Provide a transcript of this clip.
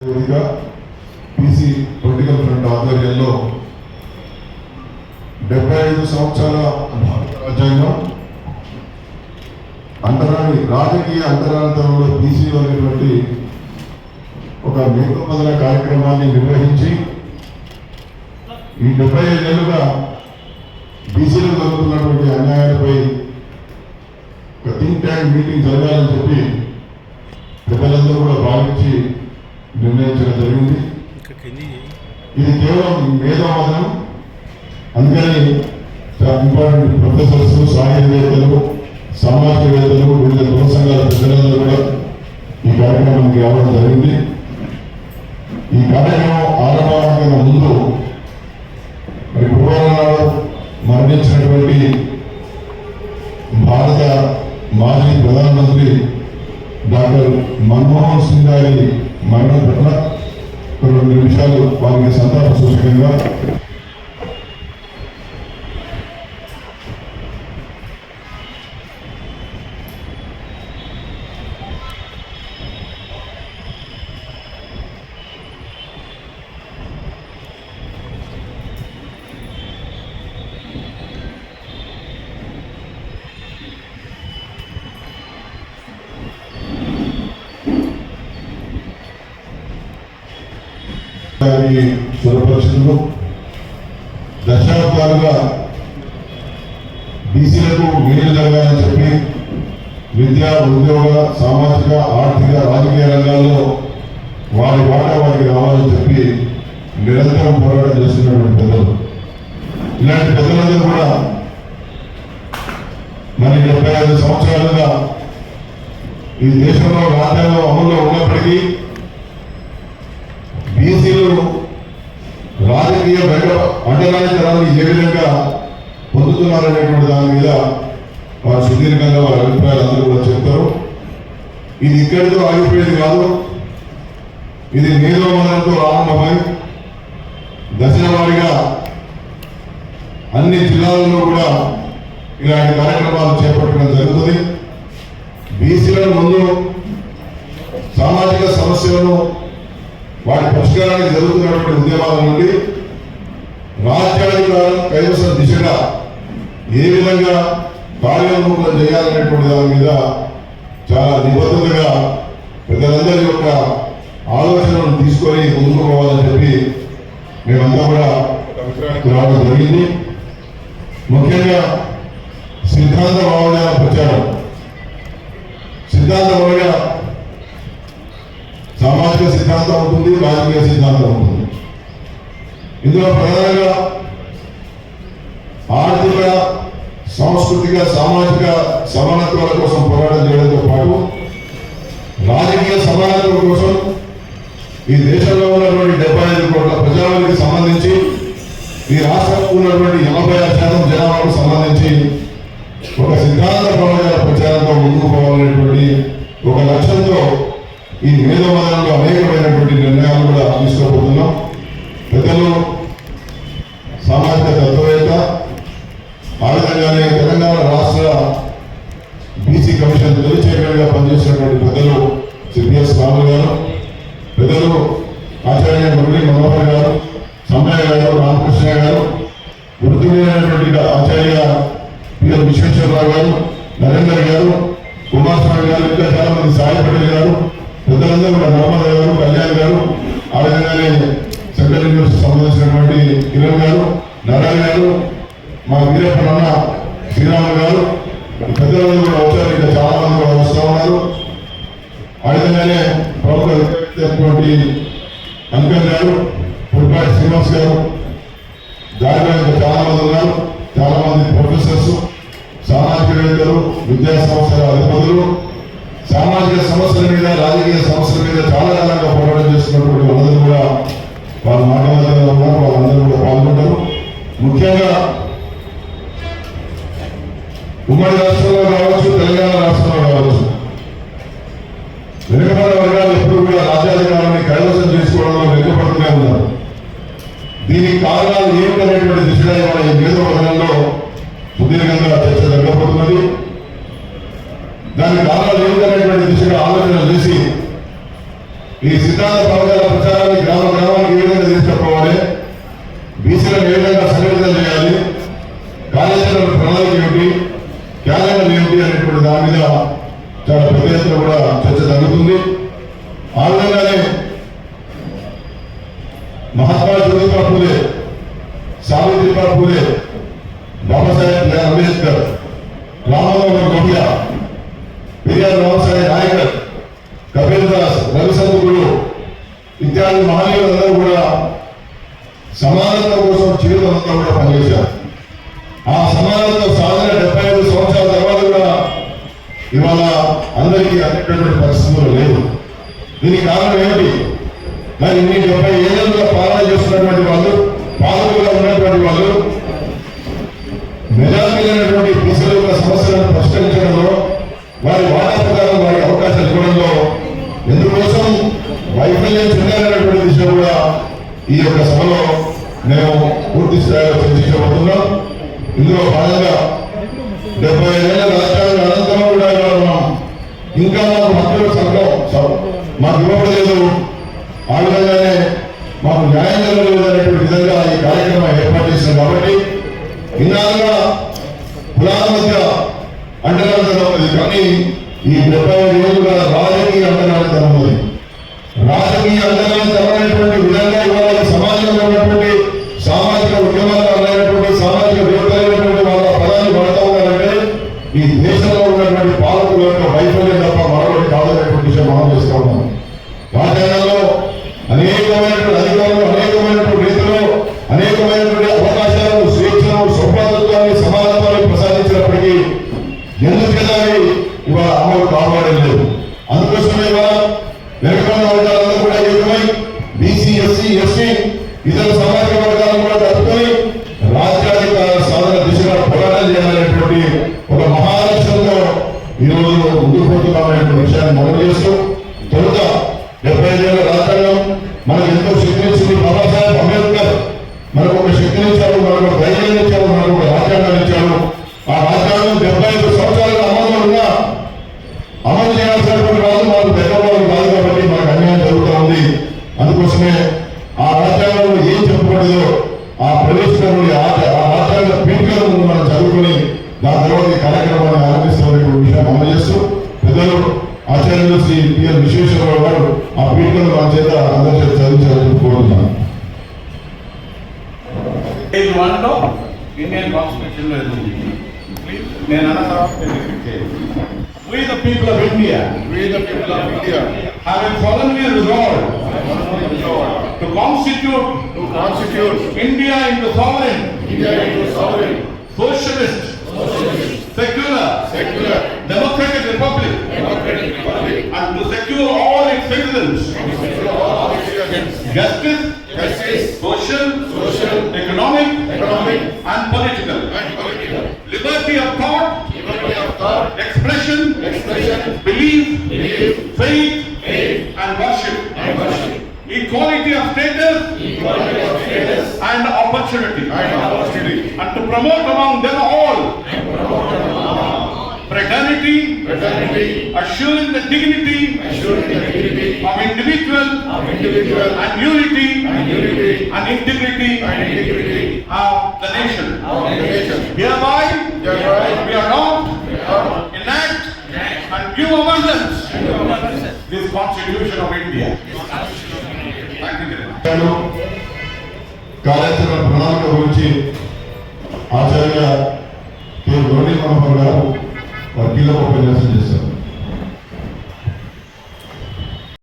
PC political front ఆధ్వర్యంలో 75 సంవత్సరాల భారత రాజ్యాంగం రాజకీయ అంతరాంతరంలో పీసీలు అనేటువంటి ఒక మేధోమథన కార్యక్రమాన్ని నిర్వహించి ఈ 75 ఏళ్ళుగా బీసీలు జరుగుతున్నటువంటి అన్యాయాలపై ఒక థింక్ ట్యాంక్ మీటింగ్ జరగాలని చెప్పి పెద్దలందరూ కూడా భావించి నిర్ణయించడం జరిగింది. ఇది కేవలం మేధోమథనం. అందుకని ఇంపార్టెంట్ ప్రొఫెసర్స్, సాహిత్యవేత్తలు, సామాజికవేత్తలు, వివిధ కుల సంఘాల పెద్దలందరూ కూడా ఈ కార్యక్రమానికి రావడం జరిగింది. ఈ కార్యక్రమం ఆరంభానికి ముందు పురాణాలు మరణించినటువంటి భారత మాజీ ప్రధానమంత్రి డాక్టర్ మన్మోహన్ సింగ్ గారి మరణం పట్ల 2 నిమిషాలు వారికి సంతాప సూచకంగా సురపరిచితులు దశాబ్దాలుగా బీసీలకు మేలు జరగాలని చెప్పి విద్యా, ఉద్యోగ, సామాజిక, ఆర్థిక, రాజకీయ రంగాల్లో వారి వాటా వారికి రావాలని చెప్పి నిరంతరం పోరాటం చేస్తున్నటువంటి పెద్దలు. ఇలాంటి పెద్దలందరూ కూడా మరి 75 సంవత్సరాలుగా ఈ దేశంలో రాజ్యాంగం అమల్లో ఉన్నప్పటికీ బీసీలు రాజకీయ అండరానితనాన్ని ఏ విధంగా పొందుతున్నారనేటువంటి దాని మీద వారు సుదీర్ఘంగా వారి అభిప్రాయాలు అందరూ కూడా చెప్తారు. ఇది ఇక్కడితో ఆగిపోయేది కాదు. ఇది మేధోమథనంతో ఆరంభమై దశల వారీగా అన్ని జిల్లాలలో కూడా ఇలాంటి కార్యక్రమాలు చేపట్టడం జరుగుతుంది. బీసీలను ముందు సామాజిక సమస్యలను వాటి పరిష్కారానికి జరుగుతున్నటువంటి ఉద్యమాల నుండి రాజ్యాధికారం కైవసం దిశగా ఏ విధంగా కార్యోన్ముఖం చేయాలనేటువంటి దాని మీద చాలా నిబద్ధతగా పెద్దలందరి యొక్క ఆలోచనలను తీసుకొని ముందుకు పోవాలని చెప్పి మేమంతా కూడా అభిప్రాయానికి రావడం జరిగింది. ముఖ్యంగా సిద్ధాంత భావన ప్రచారం. సిద్ధాంత భావన సామాజిక సిద్ధాంతం ఉంటుంది, రాజకీయ సిద్ధాంతం ఉంటుంది. ఇందులో ప్రధానంగా ఆర్థిక, సాంస్కృతిక, సామాజిక సమానత్వాల కోసం పోరాటం చేయడంతో పాటు రాజకీయ సమానత్వం కోసం ఈ దేశంలో ఉన్నటువంటి 75 కోట్ల ప్రజానికి సంబంధించి ఈ రాష్ట్రంలో ఉన్నటువంటి 86% జనాభాకు సంబంధించి ఒక సిద్ధాంత ప్రవచన ప్రచారంతో ముందుకు పోవాలనేటువంటి ఒక లక్ష్యంతో ఈ మేధోమథనంలో అనేకమైనటువంటి నిర్ణయాలు కూడా తీసుకోబోతున్నాం. పెద్దలు సామాజిక తత్వవేత్త, ఆ విధంగానే తెలంగాణ రాష్ట్ర బీసీ కమిషన్ తొలి చైర్మన్గా పనిచేసినటువంటి పెద్దలు సిపిఎస్ రాములు గారు, పెద్దలు ఆచార్య మురళీ మనోహర్ గారు, సమ్మయ్య గారు, రామకృష్ణ గారు, వృత్తిమైనటువంటి ఆచార్య పిఎల్ విశ్వేశ్వరరావు గారు, నరేందర్ గారు, కుమారస్వామి గారు, ఇంకా చాలా మంది, సాయి పటేల్ గారు, పెద్దలందరూ కూడా నర్మద గారు, కళ్యాణ్ గారు, ఆ విధంగానే సెంట్రల్ యూనివర్సిటీ సంబంధించినటువంటి కిరణ్ గారు, నారాయణ గారు, మా వీరప్పన్న శ్రీరామ గారు, పెద్దలందరూ కూడా వచ్చారు. ఇంకా చాలా మంది కూడా వస్తూ ఉన్నారు. ఆ విధంగానే ప్రముఖ అంకల్ గారు, పుల్పాటి శ్రీనివాస్ గారు, దారిలో ఇంకా చాలా మంది ఉన్నారు. చాలా మంది ప్రొఫెసర్స్, సామాజికవేత్తలు, విద్యా సంస్థల అధిపతులు, సామాజిక సమస్యల మీద, రాజకీయ సమస్యల మీద చాలా కాలంగా పోరాటం చేస్తున్నటువంటి వాళ్ళందరూ కూడా వారు మాట్లాడుతూ ఉన్నారు. వాళ్ళందరూ కూడా పాల్గొంటారు. ముఖ్యంగా ఉమ్మడి రాష్ట్రంలో కావచ్చు, తెలంగాణ రాష్ట్రంలో కావచ్చు, వెనుకబడిన వర్గాలు ఎప్పుడు కూడా రాజ్యాధికారాన్ని కైవసం చేసుకోవడంలో వెనుకబడుతూనే ఉన్నారు. దీనికి కారణాలు ఏమిటనేటువంటి దిశగా ఇవాళ ఈ మేధోమథనంలో సుదీర్ఘంగా చర్చ జరగబోతున్నది. దానికి కారణాలు ఏమిటనేటువంటి దిశగా ఆలోచన చేసి ఈ సిద్ధాంత పూలే, సావిత్రిబాయి పూలే, బాబాసాహెబ్ అంబేద్కర్, రామమోహన్ లోహియా, పెరియార్ రామసాహెబ్ నాయకర్, కబీర్ దాస్, రవిశంకరుడు ఇత్యాది మహనీయులందరూ కూడా సమానత కోసం జీవితమంతా కూడా పనిచేశారు. ఆ సమానత సాధన 75 సంవత్సరాల తర్వాత కూడా ఇవాళ అందరికీ అనేటటువంటి పరిస్థితులు లేదు. దీనికి కారణం ఏమిటి? మరి ఇన్ని 70 ఏళ్ళుగా పాలన చేస్తున్నటువంటి వాళ్ళు, పాలకులుగా ఉన్నటువంటి వాళ్ళు మెజారిటీలైనటువంటి ప్రజల యొక్క సమస్యలను పరిష్కరించడంలో, వారి వాటా ప్రకారం వారి అవకాశాలు ఇవ్వడంలో ఎందుకోసం వైఫల్యం చెందాలనేటువంటి దిశ కూడా ఈ యొక్క సభలో మేము పూర్తి స్థాయిలో చర్చించబోతున్నాం. ఇందులో భాగంగా 75 ఏళ్ల రాష్ట్రాల అనంతరం కూడా ఇంకా మాకు హక్కుల సంఘం మాకు ఇవ్వబడలేదు, ఆ విధంగానే మాకు న్యాయం జరగలేదు అనేటువంటి విధంగా ఈ కార్యక్రమం ఏర్పాటు చేశాం. కాబట్టి ఇన్నాళ్ళుగా కులాల మధ్య అంటరానితనం ఉంది, కానీ ఈ 75 ఏళ్ళుగా రాజకీయ అంటరానితనం ఉంది. రాజకీయ అంటరానితనం అనేటువంటి విధంగా ఇవాళ సమాజంలో ఉన్నటువంటి సామాజిక ఉద్యమాలైనటువంటి సామాజిక వేత్తలైనటువంటి వాళ్ళ పదాన్ని పడతా ఉన్నారంటే ఈ దేశంలో ఉన్నటువంటి పాలకుల యొక్క వైఫల్యం తప్ప మరొకటి కాదనేటువంటి విషయం మనం చేస్తూ ఉన్నాం. రాజ్యాంగంలో అనేకమైనటువంటి అధికారులు, అనేకమైనటువంటి రీతిలో అనేకమైనటువంటి అవకాశాలను, స్వేచ్ఛను, సౌభాగ్యాన్ని, సమానత్వాన్ని ప్రసాదించినప్పటికీ ఎందుచేత ఇవాళ అమలు కాపాడలేదు. అందుకోసమే ఇవాళ వెనుకబడిన వర్గాలందరూ కూడా ఏకమై బీసీ, ఎస్సీ, ఎస్టీ ఇతర సామాజిక వర్గాలను కూడా కలుపుకొని రాజ్యాధికార సాధన దిశగా పోరాటం చేయాలనేటువంటి ఒక మహాలక్ష్యంతో ఈరోజు ముందుకు పోతున్నామనేటువంటి విషయాన్ని మనం చేస్తూ, తొలుత 75 ఏళ్ల రాజ్యాంగం మనకు ఎంతో శక్తినిచ్చింది. బాబాసాహెబ్ అంబేద్కర్ మనకు ఒక శక్తినిచ్చాడు, మనకు ఒక ధైర్యాన్ని ఇచ్చాడు, మనకు ఒక రాజ్యాంగాన్ని ఇచ్చాడు. ఆ రాజ్యాంగం 75 సంవత్సరాల అమలులో ఉన్న అమలు చేయాల్సినటువంటి వాళ్ళు మనకు పెద్దవాళ్ళు కాదు కాబట్టి మనకు అన్యాయం జరుగుతూ ఉంది. అందుకోసమే ఆ రాజ్యాంగంలో ఏం చెప్పబడిందో ఆ ప్రవేశించిన ఆ రాజ్యాంగ పీఠికలను మనం చదువుకొని దాని తర్వాత ఈ కార్యక్రమాన్ని ఆరంభిస్తున్నటువంటి విషయం అందజేస్తూ పెద్దలు ఆచార్యులు శ్రీ పిఎల్ విశ్వేశ్వరరావు గారు ఆ పీఠికను మన చేత అందరి చేత చదివించాలని కోరుతున్నాను. ఇండియన్ కాన్స్టిట్యూషన్ లో నేను అన్న తర్వాత we the people of India have solemnly resolved to constitute India into sovereign, socialist, secular, democratic republic, and to secure all its citizens justice, social, economic, and political, liberty of thought, expression, belief, faith, and worship, equality of status, and opportunity, and to promote among them all fraternity, assuring the dignity of individual and unity and integrity of the nation. Hereby we are not enact and give abundance this Constitution of India. Thank you very much. కార్యాచరణ ప్రణాళిక గురించి ఆచార్య K. Gauri Manohar గారు వర్గీలో ఉపన్యాసం చేశారు.